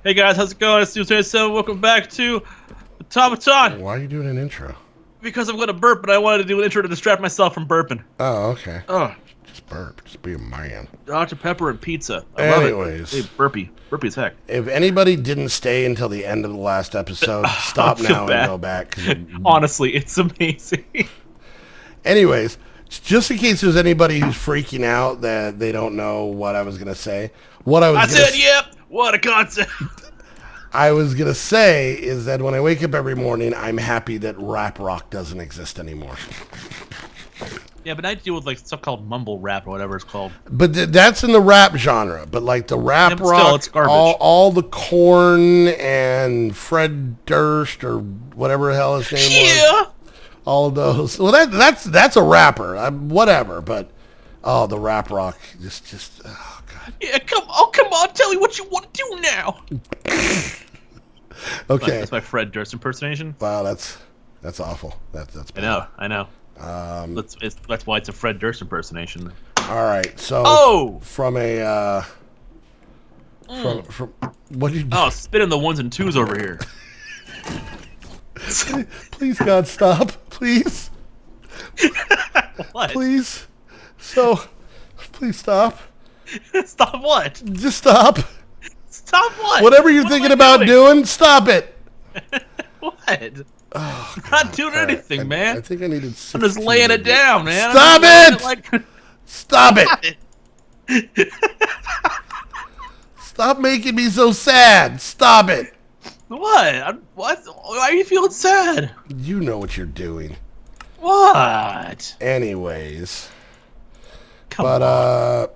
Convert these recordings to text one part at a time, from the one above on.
Hey guys, how's it going? It's Durst. Welcome back to AUTOMATON. Why are you doing an intro? Because I'm gonna burp, but I wanted to do an intro to distract myself from burping. Oh, okay. Oh, Just burp. Just be a man. Dr. Pepper and pizza. I love Anyways. it. Hey, burpy. Burpy as heck. If anybody didn't stay until the end of the last episode, stop now and go back. 'Cause Honestly, it's amazing. Anyways, just in case there's anybody who's freaking out that they don't know what I was going to say. Yep. What a concept. I was going to say is that when I wake up every morning, I'm happy that rap rock doesn't exist anymore. Yeah, but I deal with like stuff called mumble rap or whatever it's called. But that's in the rap genre. But like the rap rock, still, it's garbage. all the Korn and Fred Durst or whatever the hell his name was. All of those. Well, that's a rapper. Whatever. But the rap rock just oh god. Yeah, come on, tell me what you want to do now. Okay. That's my Fred Durst impersonation. Wow, that's awful. That's bad. I know. That's why it's a Fred Durst impersonation. All right. So from a from what did you do? Oh, spinning the ones and twos over here. Please, God, stop. Please. What? Please. So, please stop. Stop what? Just stop. Stop what? Whatever you're thinking about doing, stop it. What? Oh, I'm not doing anything, man. I think I needed. I'm just laying it down, man. Stop it! Stop it! Stop making me so sad. Stop it. What? What? Why are you feeling sad? You know what you're doing. What? Anyways. Come on.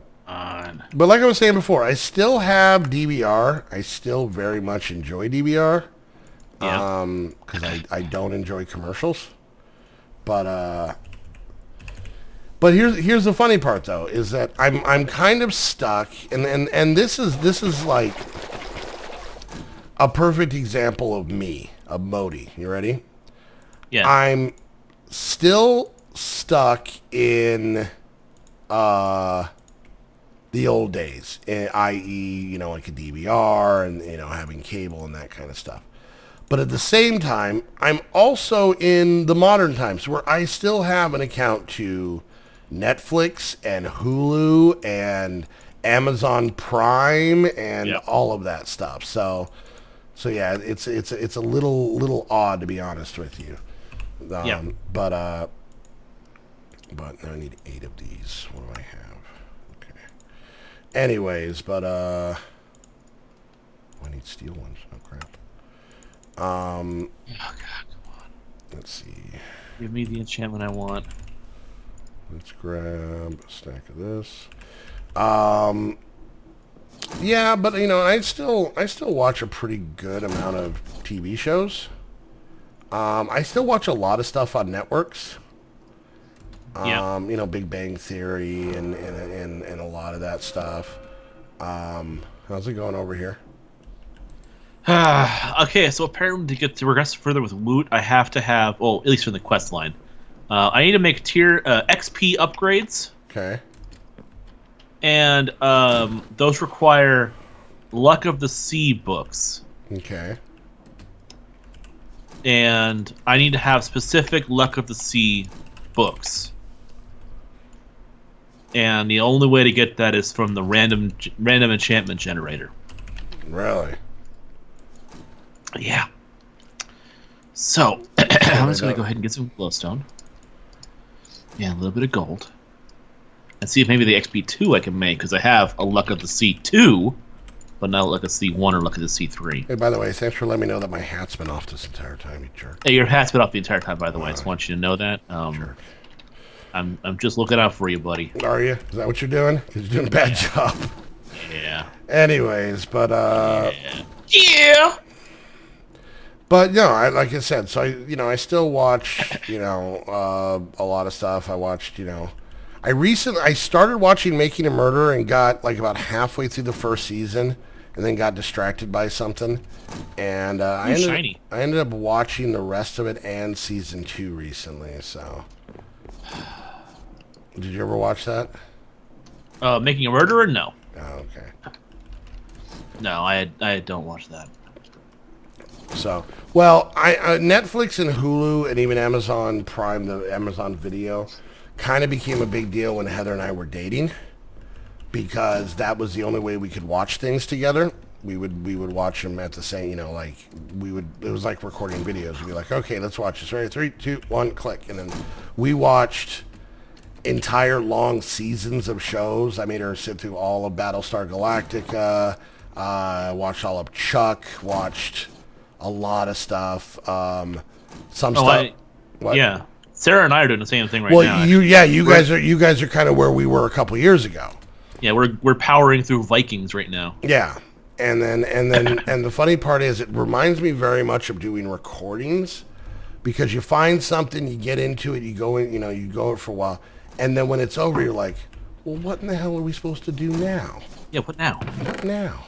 But like I was saying before, I still have DVR. I still very much enjoy DVR. Yeah. Because I don't enjoy commercials. But here's the funny part though, is that I'm kind of stuck, and this is like a perfect example of me, of Modi. You ready? Yeah. I'm still stuck in the old days, i.e., like a DVR and having cable and that kind of stuff. But at the same time, I'm also in the modern times where I still have an account to Netflix and Hulu and Amazon Prime and all of that stuff. So yeah, it's a little odd, to be honest with you. But I need 8 of these. What do I have? Okay. Anyways, but I need steel ones. Oh crap. Oh God, come on. Let's see. Give me the enchantment I want. Let's grab a stack of this. Yeah, but I still watch a pretty good amount of TV shows. I still watch a lot of stuff on networks. Big Bang Theory and a lot of that stuff. How's it going over here? Okay, so apparently to progress further with Woot, I have to have, at least for the quest line, I need to make tier XP upgrades. Okay. And those require Luck of the Sea books. Okay. And I need to have specific Luck of the Sea books. And the only way to get that is from the random enchantment generator. Really? Yeah. So, I'm just going to go ahead and get some glowstone. Yeah, a little bit of gold. And see if maybe the XP2 I can make, because I have a Luck of the Sea 2, but not Luck of the Sea 1 or Luck of the Sea 3. Hey, by the way, thanks for letting me know that my hat's been off this entire time, you jerk. Hey, your hat's been off the entire time, by the way. I just want you to know that. Jerk. I'm just looking out for you, buddy. Are you? Is that what you're doing? Because you're doing a bad job. Yeah. Anyways, but Yeah. But like I said, so I still watch a lot of stuff. I watched I started watching Making a Murderer and got like about halfway through the first season, and then got distracted by something, and I ended up watching the rest of it and season 2 recently. So, did you ever watch that? Making a Murderer? No. Oh, okay. No, I don't watch that. So, well, Netflix and Hulu and even Amazon Prime, the Amazon Video, kind of became a big deal when Heather and I were dating, because that was the only way we could watch things together. We would watch them at the same, like it was like recording videos. We'd be like, okay, let's watch this. Right, 3, 2, 1, click, and then we watched entire long seasons of shows. I made her sit through all of Battlestar Galactica. Watched all of Chuck. Watched a lot of stuff. Some stuff. What? Yeah, Sarah and I are doing the same thing right now. Well, you guys are kind of where we were a couple years ago. Yeah, we're powering through Vikings right now. Yeah, and then and the funny part is, it reminds me very much of doing recordings, because you find something, you get into it, you go in, you go it for a while, and then when it's over, you're like, well, what in the hell are we supposed to do now? Yeah, what now? What now?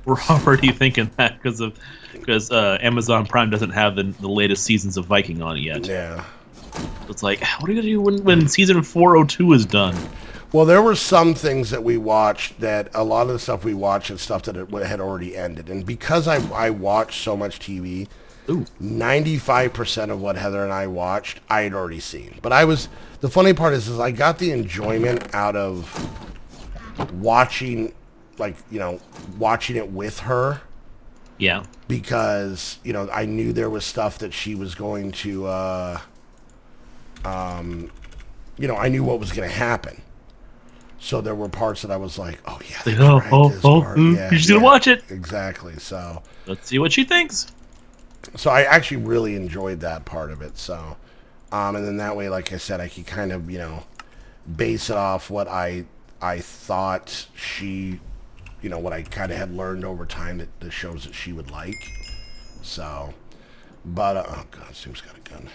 We're already thinking that because Amazon Prime doesn't have the latest seasons of Viking on it yet. Yeah. It's like, what are you gonna do when season 402 is done? Well, there were some things that we watched that a lot of the stuff we watched is stuff that had already ended, and because I watched so much TV, 95% of what Heather and I watched I had already seen. But the funny part is I got the enjoyment out of watching. Watching it with her. Yeah. Because, I knew there was stuff that she was going to, I knew what was going to happen. So there were parts that I was like, oh, yeah, this part. Yeah, you're just going to watch it. Exactly. So let's see what she thinks. So I actually really enjoyed that part of it. So, and then that way, like I said, I could kind of, base it off what I thought she... what I kind of had learned over time, that the shows that she would like. So, but, oh God, Snoop's got a gun.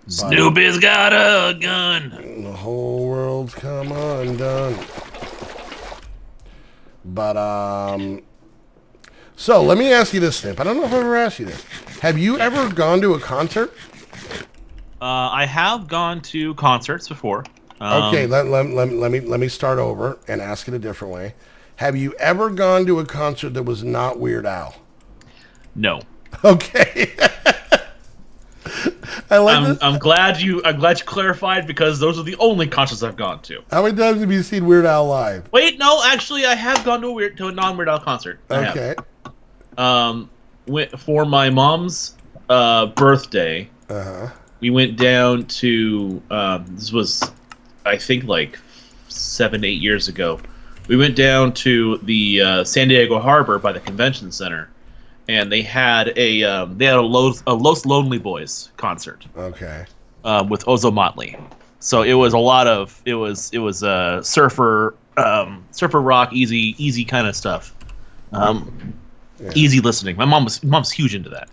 Snoop has got a gun. The whole world's come undone. But, so let me ask you this, Snoop. I don't know if I've ever asked you this. Have you ever gone to a concert? I have gone to concerts before. Okay, let me start over and ask it a different way. Have you ever gone to a concert that was not Weird Al? No. Okay. I'm glad you clarified, because those are the only concerts I've gone to. How many times have you seen Weird Al live? Wait, no, actually, I have gone to a non-Weird Al concert. Okay. For my mom's birthday, we went down to this was, I think, like 7-8 years ago. We went down to the San Diego Harbor by the convention center, and they had a Los Lonely Boys concert. Okay. With Ozo Motley. So it was surfer rock, easy kind of stuff. Easy listening. My mom's huge into that.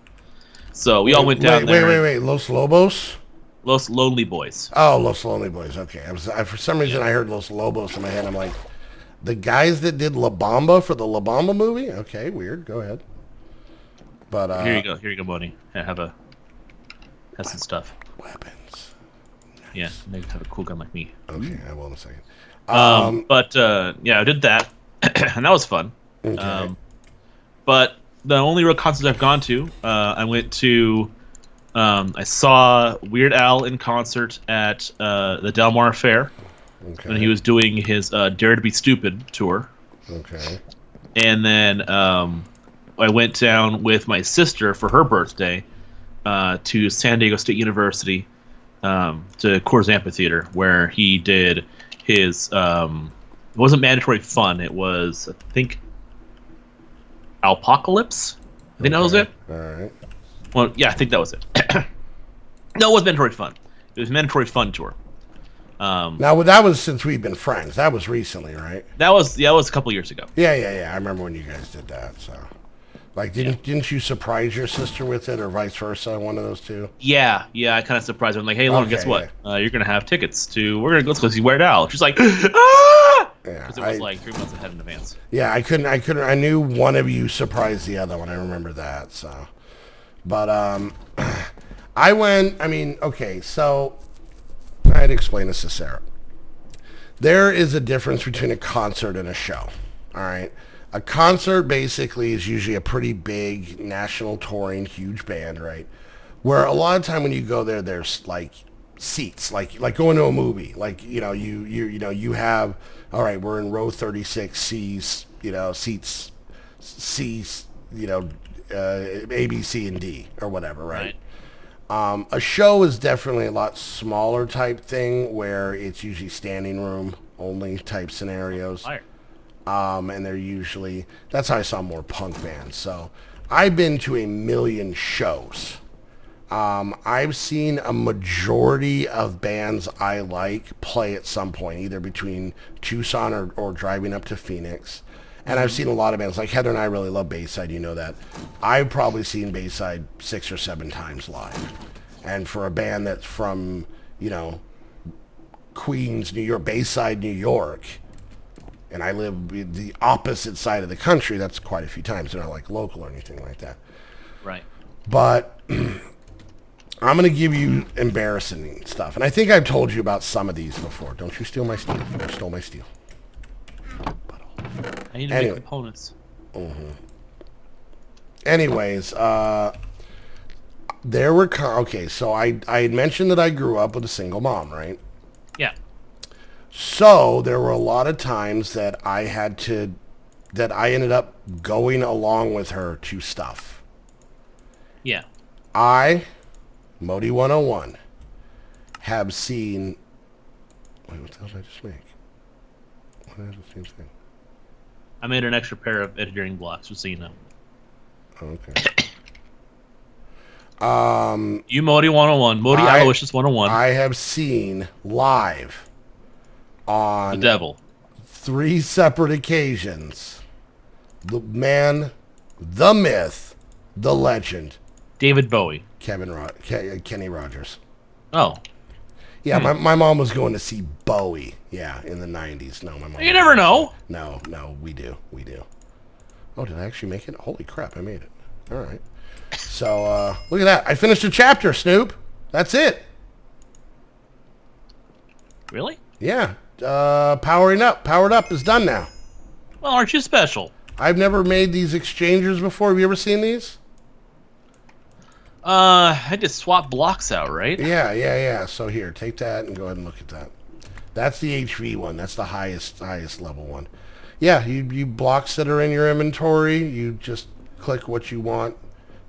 So we all went down there. Wait. Los Lobos? Los Lonely Boys. Oh, Los Lonely Boys. Okay. For some reason I heard Los Lobos in my head. I'm like, the guys that did La Bamba for the La Bamba movie? Okay, weird. Go ahead. But here you go, Bonnie. Have some stuff. Weapons. Nice. Yeah, maybe have a cool gun like me. Okay, I will in a second. I did that, and that was fun. Okay. But the only real concerts I've gone to, I went to. I saw Weird Al in concert at the Del Mar Fair when he was doing his Dare to Be Stupid tour. Okay. And then I went down with my sister for her birthday to San Diego State University, to Coors Amphitheater, where he did his. It wasn't mandatory fun. It was, I think, Alpocalypse. I think that was it. All right. Well, yeah, I think that was it. No, it was mandatory fun. It was mandatory fun tour. Now that was since we've been friends. That was recently, right? That was a couple years ago. Yeah. I remember when you guys did that. So, like, didn't you surprise your sister with it, or vice versa? One of those two. Yeah. I kind of surprised her. I'm like, hey, Lauren, guess what? You're gonna have tickets to. Let's go see Weird Al. She's like, ah! Yeah. Because it was like 3 months ahead in advance. Yeah, I couldn't. I knew one of you surprised the other one. I remember that. So, but I went. I mean, okay, so I had to explain this to Sarah. There is a difference between a concert and a show. All right. A concert basically is usually a pretty big national touring, huge band, right? Where a lot of time when you go there, there's like seats, like going to a movie. Like you have, all right, we're in row 36, C's, seats, C's, A, B, C, and D or whatever, right? A show is definitely a lot smaller type thing where it's usually standing room only type scenarios. And they're usually, that's how I saw more punk bands. So I've been to a million shows. I've seen a majority of bands I like play at some point, either between Tucson or driving up to Phoenix. And I've seen a lot of bands, like Heather and I really love Bayside, you know that. I've probably seen Bayside 6 or 7 times live. And for a band that's from, Queens, New York, Bayside, New York, and I live the opposite side of the country, that's quite a few times. They're not like local or anything like that. Right. But I'm going to give you embarrassing stuff. And I think I've told you about some of these before. Don't you steal my steel. You stole my steel. I need to make components. Anyways, there were... Okay, so I had mentioned that I grew up with a single mom, right? Yeah. So there were a lot of times that I ended up going along with her to stuff. Yeah. Modi 101, have seen... Wait, what the hell did I just make? What is the same thing? I made an extra pair of engineering blocks, just so you know. Okay. You Modi 101, Modi Aloysius 101. I have seen live on... The devil. 3 separate occasions. The man, the myth, the legend. David Bowie. Kenny Rogers. Oh. Yeah, my mom was going to see Bowie. Yeah, in the 90s. No, my mom. You never know. No, we do. Oh, did I actually make it? Holy crap, I made it. All right. So, look at that. I finished a chapter, Snoop. That's it. Really? Yeah. Powered up is done now. Well, aren't you special? I've never made these exchanges before. Have you ever seen these? I just swap blocks out, right? Yeah. So here, take that and go ahead and look at that. That's the HV one. That's the highest level one. Yeah, you blocks that are in your inventory, you just click what you want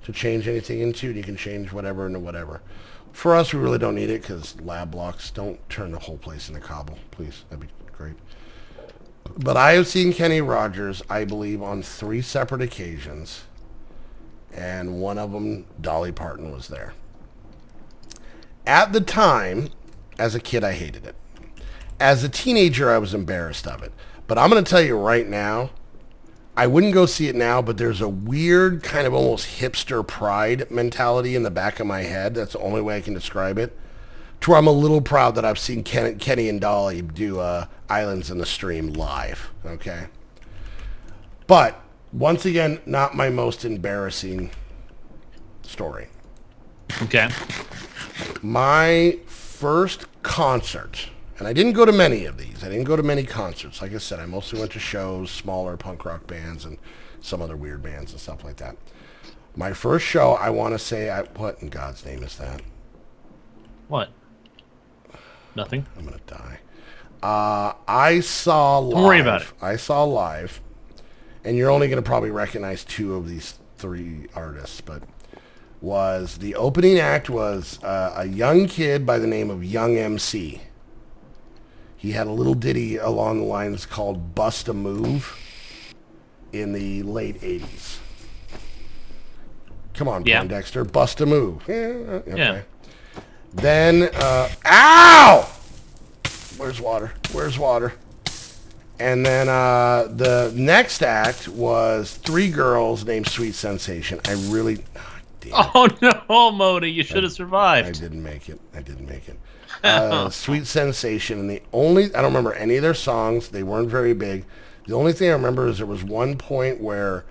to change anything into, and you can change whatever into whatever. For us, we really don't need it because lab blocks don't turn the whole place into cobble. Please, that'd be great. But I have seen Kenny Rogers, I believe, on 3 separate occasions. And one of them, Dolly Parton, was there. At the time, as a kid, I hated it. As a teenager, I was embarrassed of it. But I'm going to tell you right now, I wouldn't go see it now, but there's a weird kind of almost hipster pride mentality in the back of my head. That's the only way I can describe it. To where I'm a little proud that I've seen Kenny and Dolly do Islands in the Stream live. Okay? But... once again, not my most embarrassing story. Okay. My first concert, and I didn't go to many of these. I didn't go to many concerts. Like I said, I mostly went to shows, smaller punk rock bands, and some other weird bands and stuff like that. My first show, I want to say, what in God's name is that? What? Nothing. I'm going to die. I saw live. Don't worry about it. I saw live. And you're only going to probably recognize 2 of these 3 artists, but the opening act was a young kid by the name of Young MC. He had a little ditty along the lines called Bust a Move in the late 80s. Come on, Dexter, bust a move. Yeah, okay. Yeah. Then, ow! Where's water? And then the next act was 3 girls named Sweet Sensation. I really... Oh, no, Modi, you should have survived. I didn't make it. Sweet Sensation. And I don't remember any of their songs. They weren't very big. The only thing I remember is there was one point where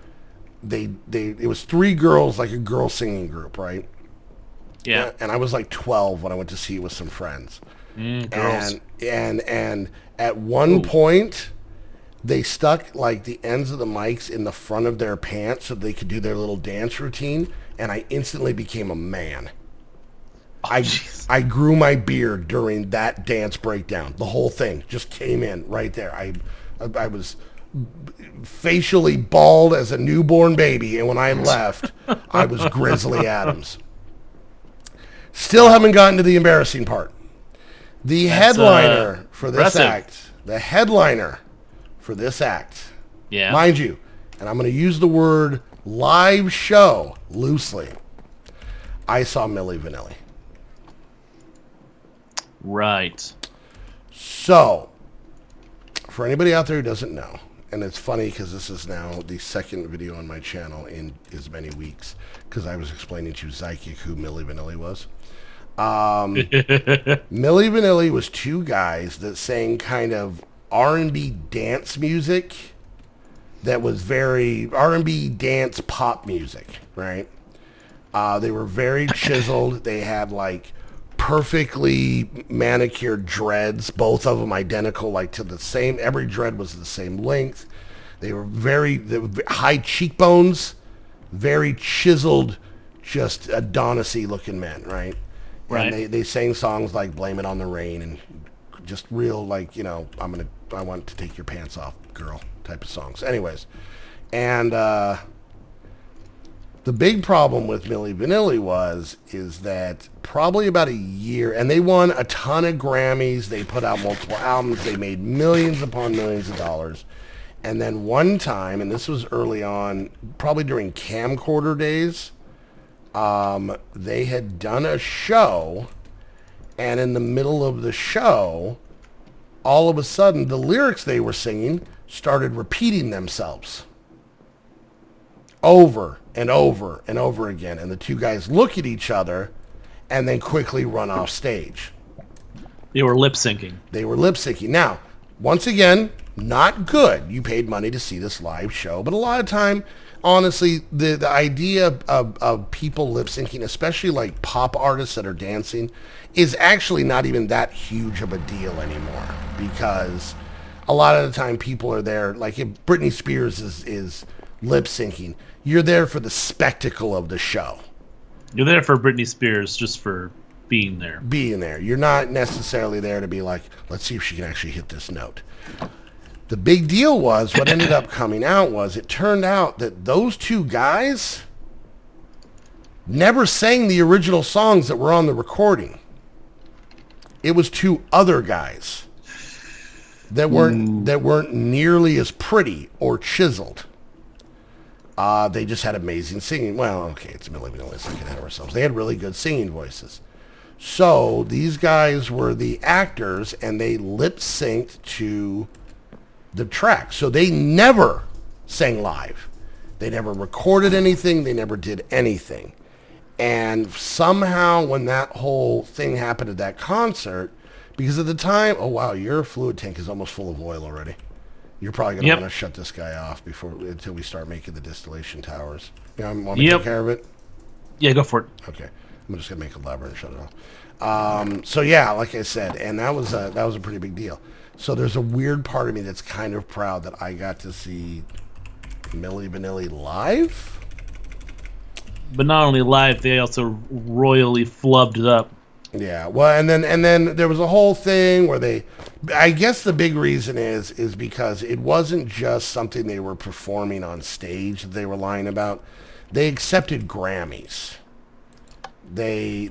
it was 3 girls, like a girl singing group, right? Yeah. And I was like 12 when I went to see it with some friends. Girls. And at one point... they stuck like the ends of the mics in the front of their pants so they could do their little dance routine, and I instantly became a man. I grew my beard during that dance breakdown. The whole thing just came in right there. I was facially bald as a newborn baby, and when I left, I was Grizzly Adams. Still haven't gotten to the embarrassing part. The headliner for this act. The headliner for this act. Yeah. Mind you, and I'm going to use the word live show loosely. I saw Milli Vanilli. Right. So, for anybody out there who doesn't know, and it's funny because this is now the second video on my channel in as many weeks, because I was explaining to Zykic who Milli Vanilli was. Milli Vanilli was two guys that sang kind of R&B dance music that was very R&B dance pop music, right? They were very chiseled. They had like perfectly manicured dreads, both of them identical, like to the same. Every dread was the same length. They were very high cheekbones, very chiseled, just Adonis-y looking men, right? Right. And they sang songs like "Blame It on the Rain" and just real like, you know, I want to take your pants off, girl type of songs. Anyways, and the big problem with Milli Vanilli is that probably about a year, and they won a ton of Grammys. They put out multiple albums. They made millions upon millions of dollars. And then one time, and this was early on, probably during camcorder days, they had done a show, and in the middle of the show, all of a sudden, the lyrics they were singing started repeating themselves over and over and over again. And the two guys look at each other and then quickly run off stage. They were lip syncing. They were lip syncing. Now, once again, not good. You paid money to see this live show, but a lot of time, honestly, the idea of people lip syncing, especially like pop artists that are dancing, is actually not even that huge of a deal anymore, because a lot of the time people are there, like if Britney Spears is lip syncing, you're there for the spectacle of the show. You're there for Britney Spears just for being there. Being there. You're not necessarily there to be like, let's see if she can actually hit this note. The big deal was, what ended up coming out was, it turned out that those two guys never sang the original songs that were on the recording. It was two other guys that weren't nearly as pretty or chiseled. They just had amazing singing. Well, okay, it's Milli Vanilli, let's not get ahead of ourselves. They had really good singing voices. So these guys were the actors, and they lip synced to the track. So they never sang live. They never recorded anything. They never did anything. And somehow when that whole thing happened at that concert, because at the time, oh wow, your fluid tank is almost full of oil already. You're probably going to want to shut this guy off until we start making the distillation towers. You know, want me to take care of it? Yeah, go for it. Okay. I'm just going to make a lever and shut it off. So yeah, like I said, and that was a pretty big deal. So there's a weird part of me that's kind of proud that I got to see Milli Vanilli live. But not only live, they also royally flubbed it up. Yeah, well, and then there was a whole thing where I guess the big reason is because it wasn't just something they were performing on stage that they were lying about. They accepted Grammys. They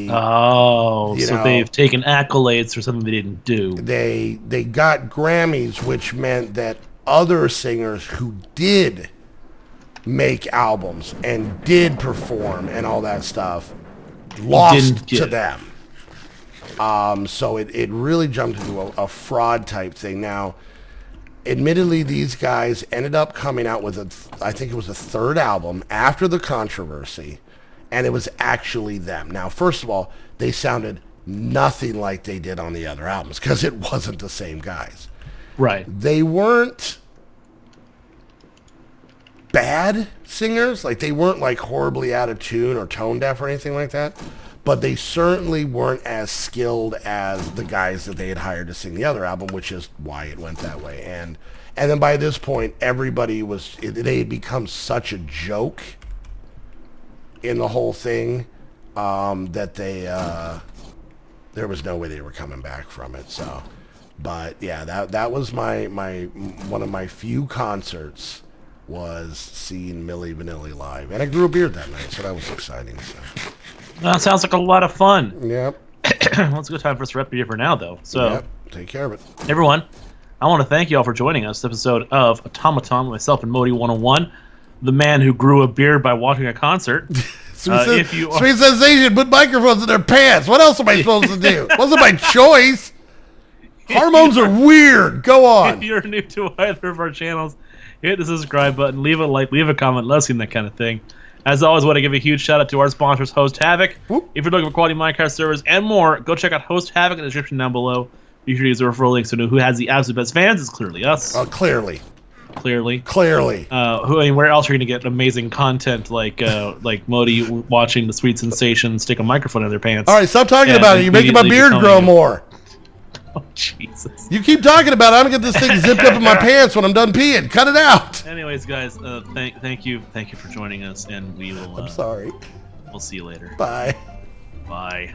so they've taken accolades for something they didn't do. They got Grammys, which meant that other singers who did make albums and did perform and all that stuff lost to them. So it really jumped into a fraud type thing. Now, admittedly, these guys ended up coming out with I think it was a third album after the controversy, and it was actually them. Now, first of all, they sounded nothing like they did on the other albums because it wasn't the same guys. Right. They weren't bad singers. Like, they weren't like horribly out of tune or tone deaf or anything like that. but they certainly weren't as skilled as the guys that they had hired to sing the other album, which is why it went that way. And then by this point, everybody they had become such a joke in the whole thing that there was no way they were coming back from it. So, but yeah, that was my one of my few concerts was seeing Milli Vanilli live, and I grew a beard that night, so that was exciting. So. That sounds like a lot of fun. Yep. Well, it's a good time for us to wrap here for now, though. So, yep. Take care of it. Everyone, I want to thank you all for joining us. This episode of Automaton, myself and Modi 101, the man who grew a beard by watching a concert. Sweet sensation, put microphones in their pants. What else am I supposed to do? Wasn't my choice. Hormones are weird. Go on. If you're new to either of our channels, hit the subscribe button, leave a like, leave a comment, let us see that kind of thing. As always, I want to give a huge shout out to our sponsors, Host Havoc. Whoop. If you're looking for quality Minecraft servers and more, go check out Host Havoc in the description down below. Be sure to use the referral links to know who has the absolute best fans. It's clearly us. Clearly. Where else are you going to get amazing content like Modi watching the Sweet Sensation stick a microphone in their pants? All right, stop talking about it. You're making my beard grow more. Oh, Jesus. You keep talking about it. I'm going to get this thing zipped up in my pants when I'm done peeing. Cut it out. Anyways, guys, thank you for joining us, and we will... I'm sorry. We'll see you later. Bye. Bye.